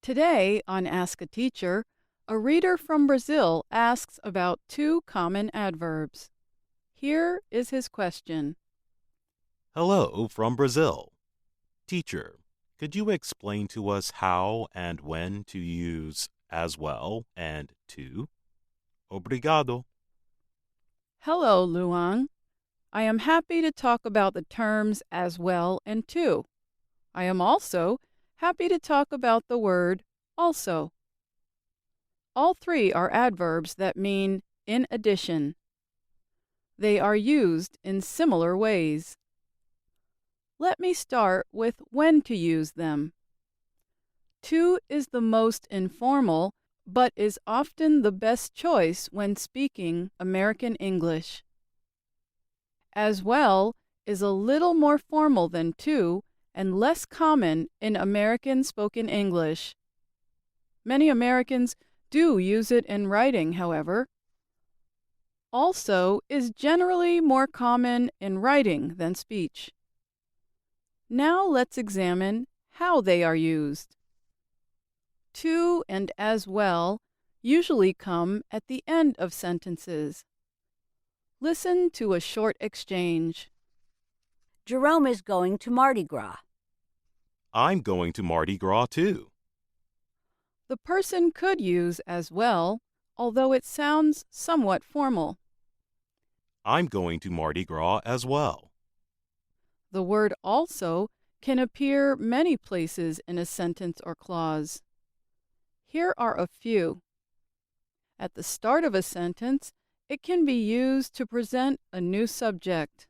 Today on Ask a Teacher, a reader from Brazil asks about two common adverbs. Here is his question. Hello from Brazil. Teacher, could you explain to us how and when to use as well and to? Obrigado. Hello, Luan. I am happy to talk about the terms as well and to. I am also happy to talk about the word also. All three are adverbs that mean in addition. They are used in similar ways. Let me start with when to use them. To is the most informal, but is often the best choice when speaking American English. As well is a little more formal than to and less common in American spoken English. Many Americans do use it in writing, however. Also is generally more common in writing than speech. Now let's examine how they are used. To and as well usually come at the end of sentences. Listen to a short exchange. Jerome is going to Mardi Gras. I'm going to Mardi Gras too. The person could use as well, although it sounds somewhat formal. I'm going to Mardi Gras as well. The word also can appear many places in a sentence or clause. Here are a few. At the start of a sentence, it can be used to present a new subject.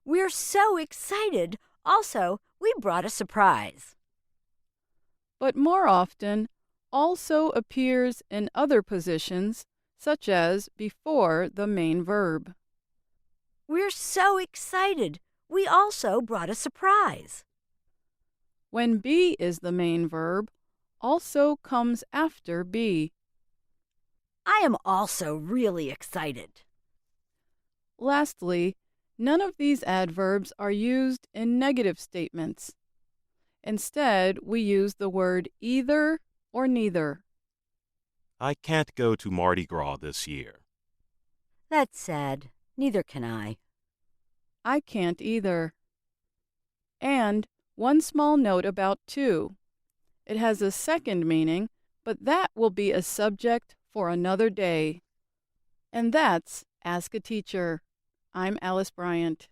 We're so excited. Also, we brought a surprise. But more often, also appears in other positions, such as before the main verb. We're so excited. We also brought a surprise. When be is the main verb, also comes after be. I am also really excited. Lastly, none of these adverbs are used in negative statements. Instead, we use the word either or neither. I can't go to Mardi Gras this year. That's sad. Neither can I. I can't either. And one small note about to. It has a second meaning, but that will be a subject for another day. And that's Ask a Teacher. I'm Alice Bryant.